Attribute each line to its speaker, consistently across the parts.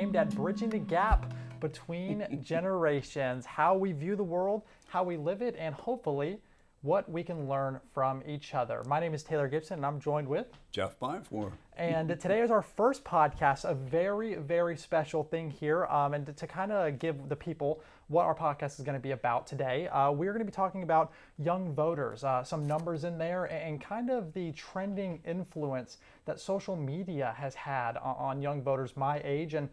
Speaker 1: aimed at bridging the gap between generations, how we view the world, how we live it, and hopefully what we can learn from each other. My name is Taylor Gibson, and I'm joined with
Speaker 2: Jeff Byford.
Speaker 1: And today is our first podcast, a very, very special thing here. And to kind of give the people what our podcast is going to be about today, we're going to be talking about young voters, some numbers in there, and kind of the trending influence that social media has had on young voters my age and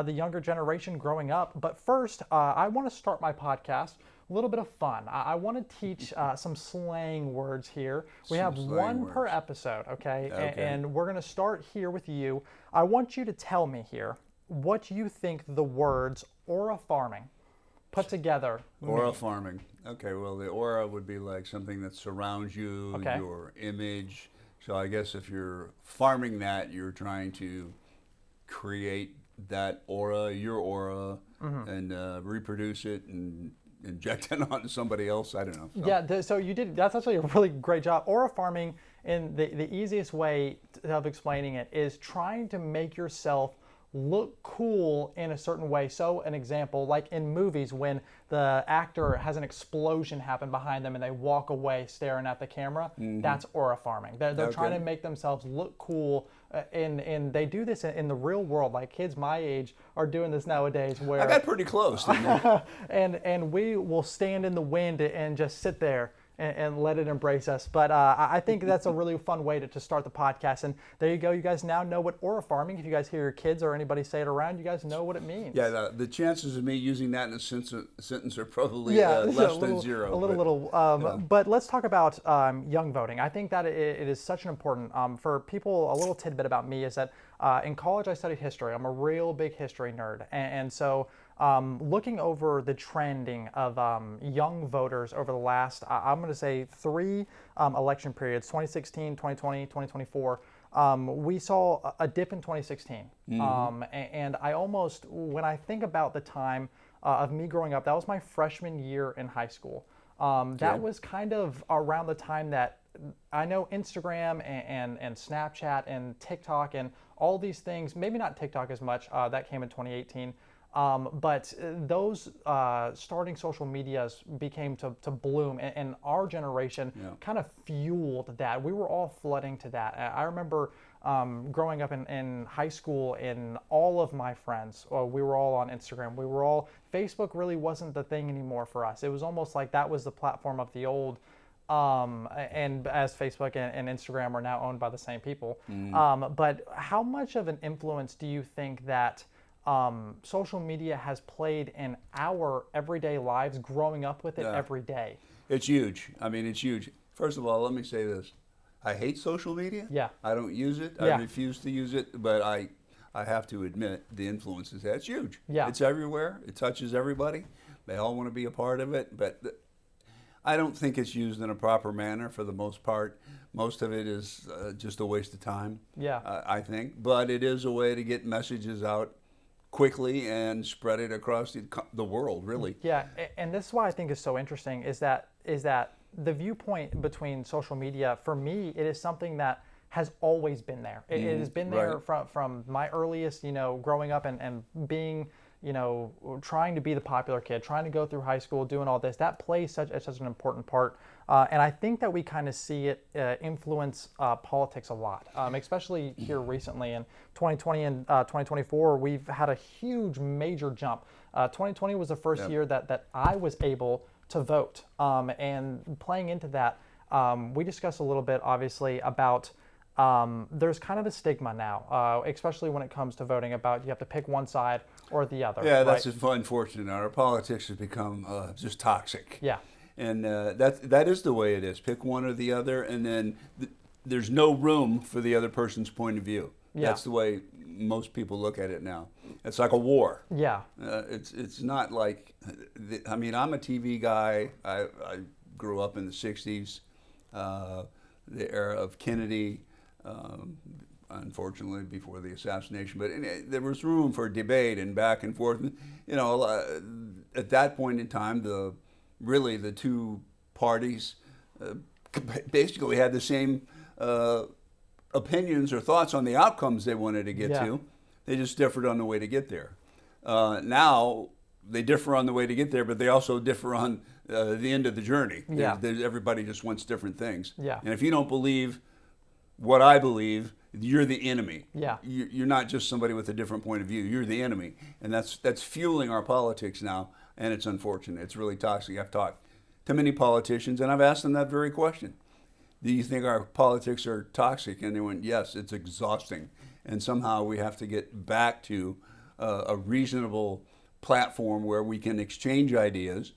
Speaker 1: the younger generation growing up. But first, I want to start my podcast a little bit of fun. I want to teach some slang words here. We have one per episode, okay? And we're going to start here with you. I want you to tell me here what you think the words aura farming put together
Speaker 2: Aura
Speaker 1: mean.
Speaker 2: farming. Okay, well, the aura would be like something that surrounds you, your image. So I guess if you're farming that, you're trying to create that aura, your aura, and reproduce it and inject it onto somebody else. I don't know. So.
Speaker 1: Yeah, so you did. That's actually a really great job. Aura farming, in the easiest way of explaining it, is trying to make yourself look cool in a certain way. So an example, like in movies when the actor has an explosion happen behind them and they walk away staring at the camera, that's aura farming. They're trying to make themselves look cool, and they do this in the real world. Like kids my age are doing this nowadays where
Speaker 2: I got pretty close, didn't I?
Speaker 1: and we will stand in the wind and just sit there and let it embrace us. But I think that's a really fun way to start the podcast. And there you go. You guys now know what aura farming, if you guys hear your kids or anybody say it around, you guys know what it means.
Speaker 2: Yeah, the chances of me using that in a sentence are probably less than zero.
Speaker 1: But let's talk about young voting. I think that it is such an important, for people, a little tidbit about me is that in college I studied history. I'm a real big history nerd. And so looking over the trending of young voters over the last, I'm going to say 3 election periods, 2016, 2020, 2024, we saw a dip in 2016. And I almost, when I think about the time of me growing up, that was my freshman year in high school. That was kind of around the time that I know Instagram and Snapchat and TikTok and all these things, maybe not TikTok as much, that came in 2018. But those starting social medias became to bloom, and our generation kind of fueled that. We were all flooding to that. I remember growing up in high school, and all of my friends, we were all on Instagram. Facebook really wasn't the thing anymore for us. It was almost like that was the platform of the old. And as Facebook and Instagram are now owned by the same people. But how much of an influence do you think that social media has played in our everyday lives, growing up with it every day?
Speaker 2: It's huge. I mean, it's huge. First of all, let me say this. I hate social media.
Speaker 1: Yeah.
Speaker 2: I don't use it. I refuse to use it, but I have to admit the influence is that's huge.
Speaker 1: Yeah.
Speaker 2: It's everywhere. It touches everybody. They all want to be a part of it, but I don't think it's used in a proper manner for the most part. Most of it is just a waste of time, I think. But it is a way to get messages out quickly and spread it across the world, really.
Speaker 1: Yeah, and this is why I think is so interesting is that the viewpoint between social media, for me, it is something that has always been there. It has been there from my earliest, growing up and being, trying to be the popular kid, trying to go through high school, doing all this. That plays such an important part. And I think that we kind of see it influence politics a lot, especially here recently in 2020 and 2024. We've had a huge, major jump. 2020 was the first year that I was able to vote. And playing into that, we discussed a little bit, obviously, about there's kind of a stigma now, especially when it comes to voting, about you have to pick one side or the other.
Speaker 2: Yeah, that's unfortunate. Our politics has become just toxic.
Speaker 1: Yeah.
Speaker 2: And that is the way it is. Pick one or the other, and then there's no room for the other person's point of view. Yeah. That's the way most people look at it now. It's like a war.
Speaker 1: Yeah.
Speaker 2: It's not like, I'm a TV guy. I grew up in the 60s, the era of Kennedy, unfortunately before the assassination. But there was room for debate and back and forth. At that point in time, the two parties basically had the same opinions or thoughts on the outcomes they wanted to get to. They just differed on the way to get there. Now they differ on the way to get there, but they also differ on the end of the journey.
Speaker 1: Yeah.
Speaker 2: Everybody just wants different things.
Speaker 1: Yeah.
Speaker 2: And if you don't believe what I believe, you're the enemy.
Speaker 1: Yeah.
Speaker 2: You're not just somebody with a different point of view. You're the enemy, and that's fueling our politics now, and it's unfortunate. It's really toxic. I've talked to many politicians, and I've asked them that very question. Do you think our politics are toxic? And they went, yes, it's exhausting. And somehow we have to get back to a reasonable platform where we can exchange ideas.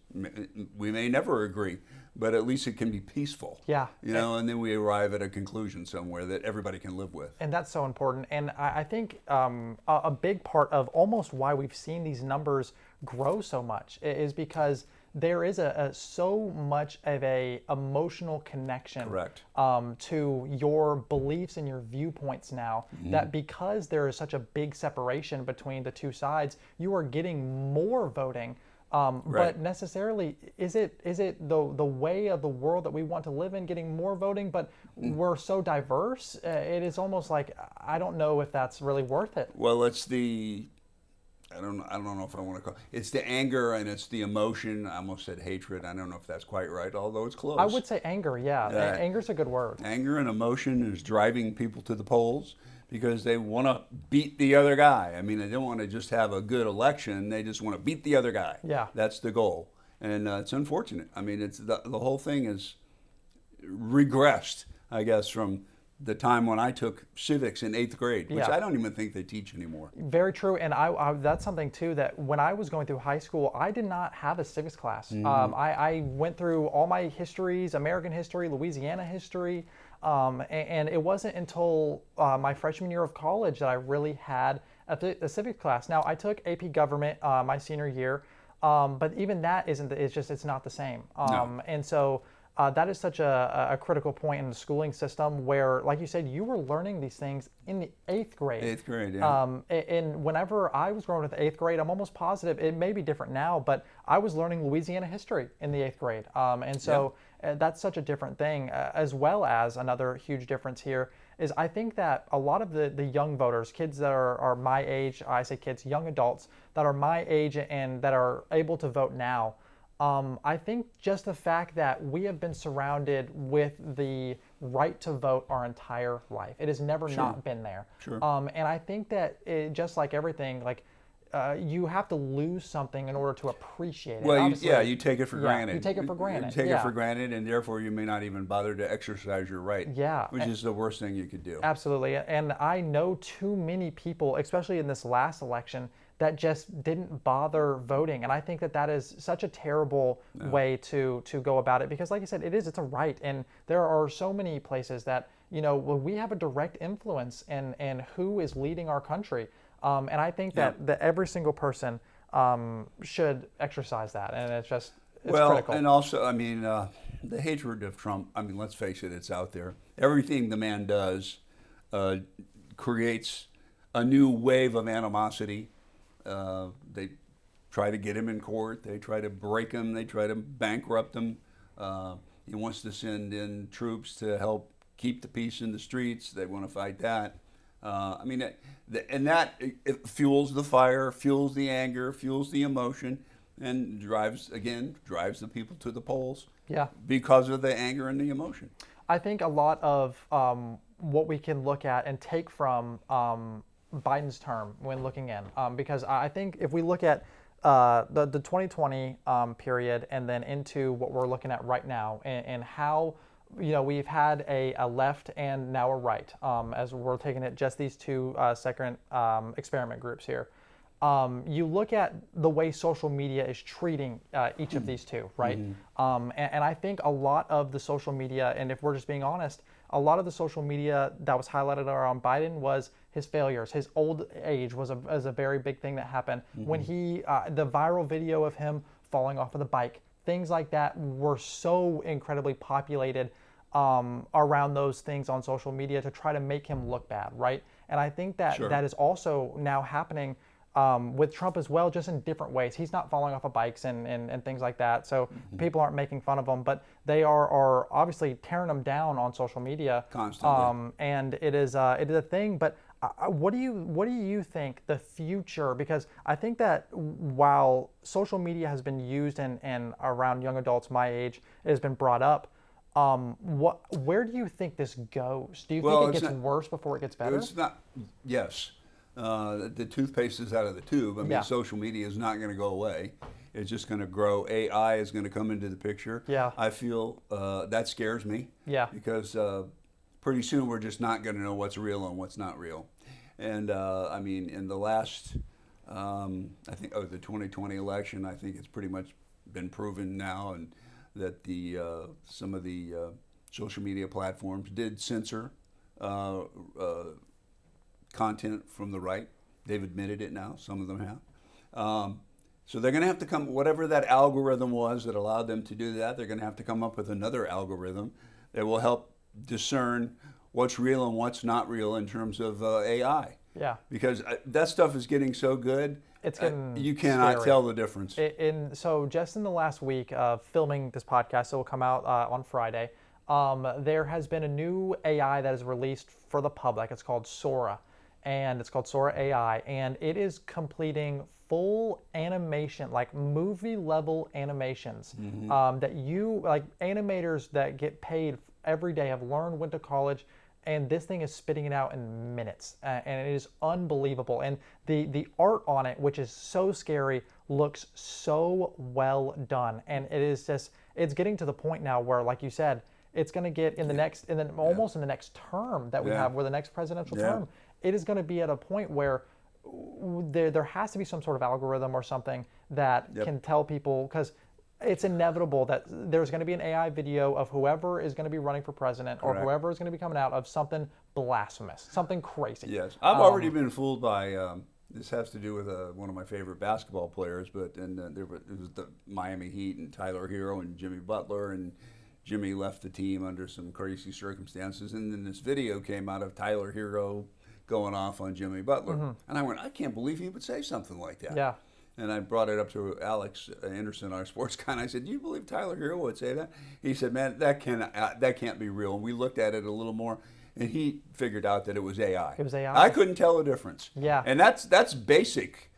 Speaker 2: We may never agree, but at least it can be peaceful.
Speaker 1: Yeah.
Speaker 2: And then we arrive at a conclusion somewhere that everybody can live with.
Speaker 1: And that's so important. And I think a big part of almost why we've seen these numbers grow so much is because there is so much of a emotional connection
Speaker 2: Correct.
Speaker 1: To your beliefs and your viewpoints now, that because there is such a big separation between the two sides, you are getting more voting.
Speaker 2: Right.
Speaker 1: But necessarily, is it the way of the world that we want to live in getting more voting? But we're so diverse, it is almost like I don't know if that's really worth it.
Speaker 2: Well, it's I don't know if I want to call it's the anger and it's the emotion. I almost said hatred. I don't know if that's quite right, although it's close.
Speaker 1: I would say anger, yeah. Anger's a good word.
Speaker 2: Anger and emotion is driving people to the polls because they want to beat the other guy. I mean, they don't want to just have a good election. They just want to beat the other guy.
Speaker 1: Yeah.
Speaker 2: That's the goal. And it's unfortunate. I mean, it's the whole thing is regressed, I guess, from the time when I took civics in 8th grade, which I don't even think they teach anymore.
Speaker 1: Very true, and I that's something too that when I was going through high school, I did not have a civics class. I went through all my histories, American history, Louisiana history, and it wasn't until my freshman year of college that I really had a civics class. Now, I took AP Government my senior year, but even that it's not the same.
Speaker 2: No.
Speaker 1: And so that is such a critical point in the schooling system where, like you said, you were learning these things in the 8th grade.
Speaker 2: 8th grade, yeah.
Speaker 1: And whenever I was growing up in the 8th grade, I'm almost positive, it may be different now, but I was learning Louisiana history in the 8th grade. And so that's such a different thing, as well as another huge difference here is I think that a lot of the young voters, kids that are my age, I say kids, young adults that are my age and that are able to vote now, I think just the fact that we have been surrounded with the right to vote our entire life. It has never not been there.
Speaker 2: Sure.
Speaker 1: And I think that just like everything, like you have to lose something in order to appreciate it.
Speaker 2: Well, you take it for granted.
Speaker 1: You take it for granted.
Speaker 2: You take it for granted, and therefore you may not even bother to exercise your right.
Speaker 1: Yeah.
Speaker 2: Which is the worst thing you could do.
Speaker 1: Absolutely. And I know too many people, especially in this last election, that just didn't bother voting. And I think that is such a terrible way to go about it because, like I said, it's a right. And there are so many places that, we have a direct influence in who is leading our country. And I think that every single person should exercise that. And it's critical.
Speaker 2: And also, I mean, the hatred of Trump, I mean, let's face it, it's out there. Everything the man does creates a new wave of animosity. They try to get him in court. They try to break him. They try to bankrupt him. He wants to send in troops to help keep the peace in the streets. They want to fight that. I mean, it fuels the fire, fuels the anger, fuels the emotion, and drives the people to the polls.
Speaker 1: Yeah.
Speaker 2: Because of the anger and the emotion.
Speaker 1: I think a lot of what we can look at and take from Biden's term when looking in, because I think if we look at the 2020 period and then into what we're looking at right now and how we've had a left and now a right as we're taking it just these two second experiment groups here. You look at the way social media is treating each of these two, right? And I think a lot of the social media, and if we're just being honest, a lot of the social media that was highlighted around Biden was his failures. His old age was a very big thing that happened. When the viral video of him falling off of the bike, things like that were so incredibly populated around those things on social media to try to make him look bad, right? And I think that that is also now happening with Trump as well, just in different ways. He's not falling off of bikes and things like that, so people aren't making fun of him, but they are obviously tearing him down on social media
Speaker 2: constantly.
Speaker 1: and it is a thing. But What do you think the future? Because I think that while social media has been used and around young adults my age, it has been brought up. Where do you think this goes? Do you think it gets worse before it gets better?
Speaker 2: It's not. Yes, the toothpaste is out of the tube. I mean, social media is not going to go away. It's just going to grow. AI is going to come into the picture.
Speaker 1: Yeah.
Speaker 2: I feel that scares me.
Speaker 1: Yeah.
Speaker 2: Because pretty soon we're just not going to know what's real and what's not real. And I mean, in the last, I think, the 2020 election, I think it's pretty much been proven now, and that some of the social media platforms did censor content from the right. They've admitted it now. Some of them have. So they're going to have to come, whatever that algorithm was that allowed them to do that, they're going to have to come up with another algorithm that will help discern what's real and what's not real in terms of AI.
Speaker 1: Yeah.
Speaker 2: Because that stuff is getting so good,
Speaker 1: it's getting
Speaker 2: you cannot
Speaker 1: scary.
Speaker 2: tell the difference.
Speaker 1: So just in the last week of filming this podcast, it will come out on Friday, there has been a new AI that is released for the public. It's called Sora, and it's called Sora AI, and it is completing full animation, like movie level animations, that animators that get paid every day, have learned, went to college, and this thing is spitting it out in minutes, and it is unbelievable. And the art on it, which is so scary, looks so well done, and it's getting to the point now where, like you said, it's going to get in the next, almost in the next term that we have, where the next presidential term, it is going to be at a point where there has to be some sort of algorithm or something that can tell people, because it's inevitable that there's going to be an AI video of whoever is going to be running for president or whoever is going to be coming out of something blasphemous, something crazy.
Speaker 2: Yes, I've already been fooled by. This has to do with one of my favorite basketball players, but it was the Miami Heat and Tyler Hero and Jimmy Butler, and Jimmy left the team under some crazy circumstances, and then this video came out of Tyler Hero going off on Jimmy Butler, and I went, I can't believe he would say something like that.
Speaker 1: Yeah.
Speaker 2: And I brought it up to Alex Anderson, our sports guy, and I said, "Do you believe Tyler Hero would say that?" He said, "Man, that can't be real." And we looked at it a little more, and he figured out that it was AI.
Speaker 1: It was AI.
Speaker 2: I couldn't tell the difference.
Speaker 1: Yeah.
Speaker 2: And that's basic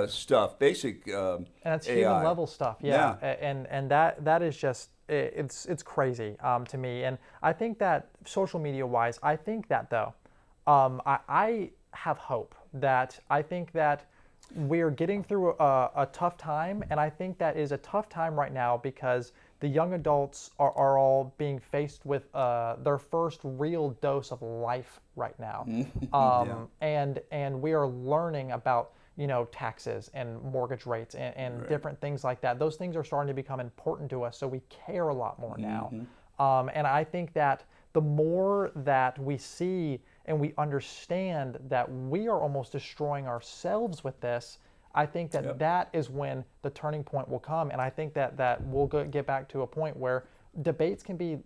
Speaker 2: stuff, basic
Speaker 1: and that's
Speaker 2: AI.
Speaker 1: human level stuff. Yeah. And that is just it's crazy to me. And I think that social media wise, I think that though, I have hope that I think that we're getting through a tough time, and I think that is a tough time right now because the young adults are all being faced with their first real dose of life right now, and we are learning about taxes and mortgage rates and different things like that. Those things are starting to become important to us, so we care a lot more now, and I think that the more that we see and we understand that we are almost destroying ourselves with this, I think that that is when the turning point will come. And I think that we'll get back to a point where debates can be,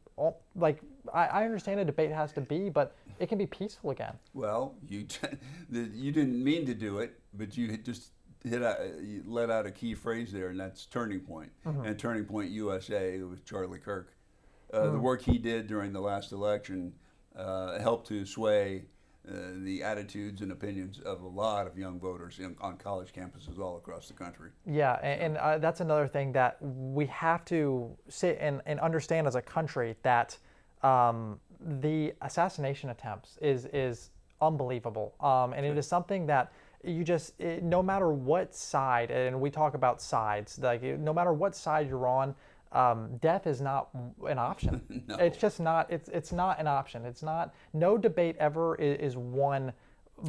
Speaker 1: I understand a debate has to be, but it can be peaceful again.
Speaker 2: Well, you didn't mean to do it, but you just you let out a key phrase there, and that's turning point. And Turning Point USA with Charlie Kirk. The work he did during the last election helped to sway the attitudes and opinions of a lot of young voters on college campuses all across the country.
Speaker 1: Yeah, and that's another thing that we have to sit and understand as a country, that the assassination attempts is unbelievable, and it is something that you just, no matter what side, and we talk about sides, like no matter what side you're on, death is not an option.
Speaker 2: No.
Speaker 1: It's just not. It's not an option. It's not. No debate ever is won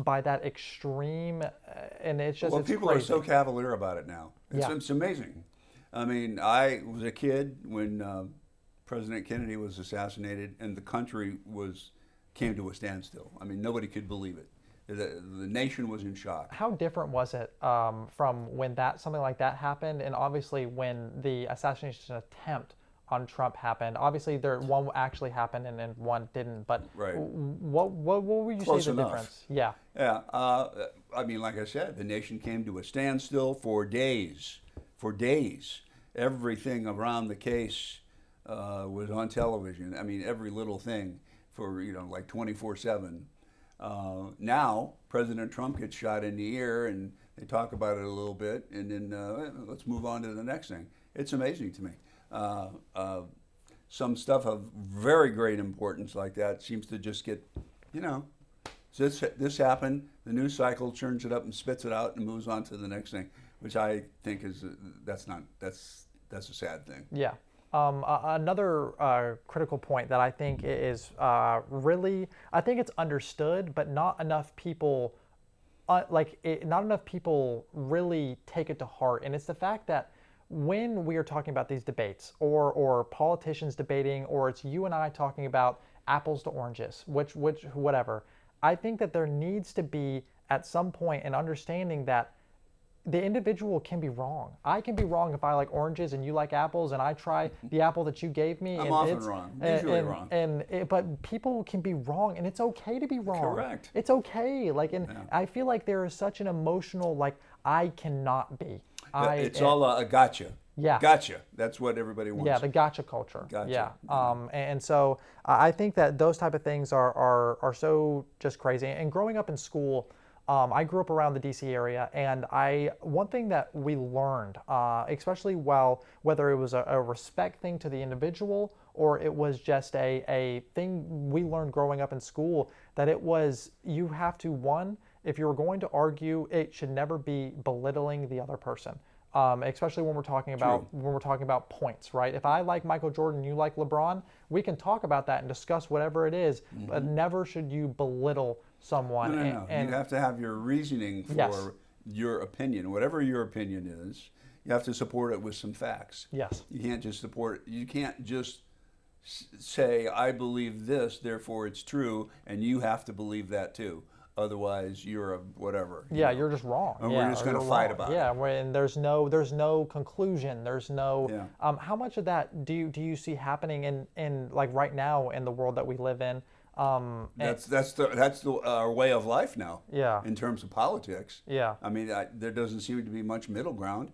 Speaker 1: by that extreme, and it's just.
Speaker 2: Well,
Speaker 1: it's
Speaker 2: people
Speaker 1: crazy.
Speaker 2: are so cavalier about it now. It's amazing. I mean, I was a kid when President Kennedy was assassinated, and the country came to a standstill. I mean, nobody could believe it. The nation was in shock.
Speaker 1: How different was it from when something like that happened, and obviously when the assassination attempt on Trump happened? Obviously, one actually happened and one didn't. But what would you
Speaker 2: Close
Speaker 1: say the
Speaker 2: enough.
Speaker 1: difference? Yeah.
Speaker 2: Yeah. I mean, like I said, the nation came to a standstill for days. For days, everything around the case was on television. I mean, every little thing for like 24/7. Now, President Trump gets shot in the ear, and they talk about it a little bit, and then let's move on to the next thing. It's amazing to me. Some stuff of very great importance like that seems to just get, this happened, the news cycle churns it up and spits it out and moves on to the next thing, which I think is, that's a sad thing.
Speaker 1: Yeah. Another critical point that I think is really, I think it's understood, but not enough people, not enough people really take it to heart. And it's the fact that when we are talking about these debates, or politicians debating, or it's you and I talking about apples to oranges, whatever, I think that there needs to be at some point an understanding that the individual can be wrong. I can be wrong if I like oranges and you like apples, and I try the apple that you gave me.
Speaker 2: I'm often wrong, usually wrong.
Speaker 1: But people can be wrong, and it's okay to be wrong.
Speaker 2: Correct.
Speaker 1: It's okay. I feel like there is such an emotional, I cannot be.
Speaker 2: It's all a gotcha.
Speaker 1: Yeah.
Speaker 2: Gotcha. That's what everybody wants.
Speaker 1: Yeah, the gotcha culture.
Speaker 2: Gotcha.
Speaker 1: Yeah. And so I think that those type of things are so just crazy. And growing up in school, I grew up around the DC area, and one thing that we learned, especially whether it was a respect thing to the individual, or it was just a thing we learned growing up in school, that it was, you have to, one, if you're going to argue, it should never be belittling the other person. Especially when we're talking about points, right? If I like Michael Jordan, you like LeBron, we can talk about that and discuss whatever it is, but never should you belittle someone.
Speaker 2: No. You have to have your reasoning for your opinion, whatever your opinion is. You have to support it with some facts.
Speaker 1: Yes.
Speaker 2: You can't just support it. You can't just say, I believe this, therefore it's true, and you have to believe that too. Otherwise, you're a whatever.
Speaker 1: Yeah, you're just wrong.
Speaker 2: And we're just going to fight about it.
Speaker 1: Yeah, and there's no conclusion. There's no. Yeah. How much of that do you see happening in right now in the world that we live in?
Speaker 2: That's our way of life now.
Speaker 1: Yeah.
Speaker 2: In terms of politics.
Speaker 1: Yeah.
Speaker 2: I mean, there doesn't seem to be much middle ground.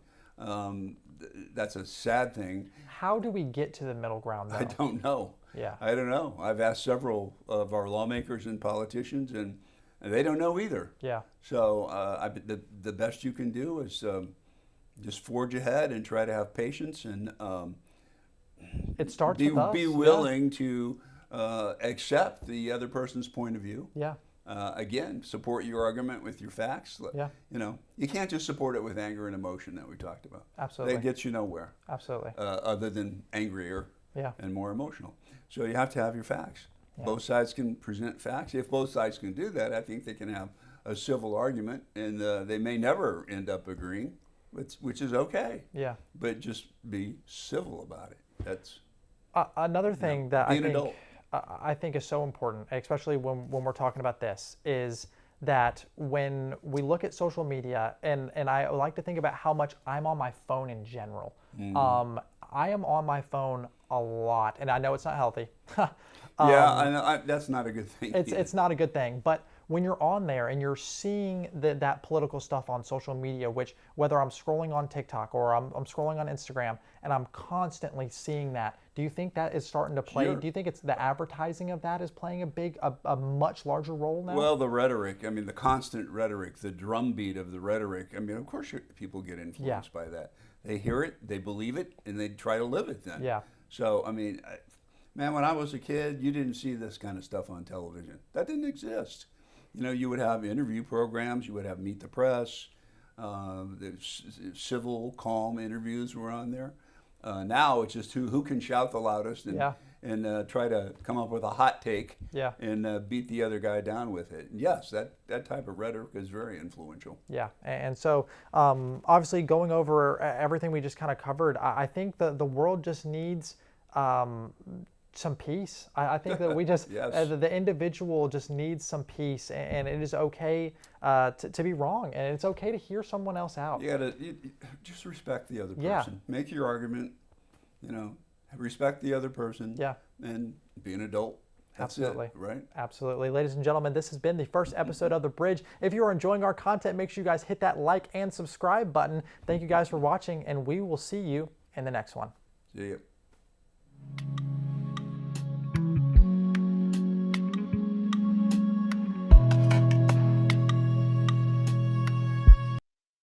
Speaker 2: That's a sad thing.
Speaker 1: How do we get to the middle ground, though?
Speaker 2: I don't know.
Speaker 1: Yeah.
Speaker 2: I don't know. I've asked several of our lawmakers and politicians, and they don't know either.
Speaker 1: Yeah.
Speaker 2: So the best you can do is just forge ahead and try to have patience, and
Speaker 1: it starts with us.
Speaker 2: Be willing to accept the other person's point of view.
Speaker 1: Yeah.
Speaker 2: Again, support your argument with your facts.
Speaker 1: Yeah.
Speaker 2: You can't just support it with anger and emotion that we talked about.
Speaker 1: Absolutely.
Speaker 2: That gets you nowhere.
Speaker 1: Absolutely.
Speaker 2: Other than angrier and more emotional. So you have to have your facts. Yeah. Both sides can present facts. If both sides can do that, I think they can have a civil argument, and they may never end up agreeing, which is okay.
Speaker 1: Yeah.
Speaker 2: But just be civil about it. That's
Speaker 1: another thing that
Speaker 2: I
Speaker 1: think is so important, especially when we're talking about this, is that when we look at social media, and I like to think about how much I'm on my phone in general. I am on my phone a lot, and I know it's not healthy.
Speaker 2: That's not a good thing.
Speaker 1: It's not a good thing, but when you're on there and you're seeing that political stuff on social media, which whether I'm scrolling on TikTok or I'm scrolling on Instagram, and I'm constantly seeing that, do you think that is starting to play? Sure. Do you think it's the advertising of that is playing a much larger role now?
Speaker 2: Well, the rhetoric, the constant rhetoric, the drumbeat of the rhetoric, of course people get influenced by that. They hear it, they believe it, and they try to live it then.
Speaker 1: Yeah.
Speaker 2: So, man, when I was a kid, you didn't see this kind of stuff on television. That didn't exist. You would have interview programs, you would have Meet the Press, civil, calm interviews were on there. Now it's just who can shout the loudest and try to come up with a hot take and beat the other guy down with it. And yes, that type of rhetoric is very influential.
Speaker 1: Yeah, and so obviously going over everything we just kind of covered, I think the world just needs some peace. I think that we just, the individual just needs some peace, and it is okay to be wrong, and it's okay to hear someone else out.
Speaker 2: You just respect the other person. Make your argument, respect the other person, and be an adult. That's
Speaker 1: Absolutely.
Speaker 2: It, right?
Speaker 1: Absolutely. Ladies and gentlemen, this has been the first episode of The Bridge. If you are enjoying our content, make sure you guys hit that like and subscribe button. Thank you guys for watching, and we will see you in the next one.
Speaker 2: See you.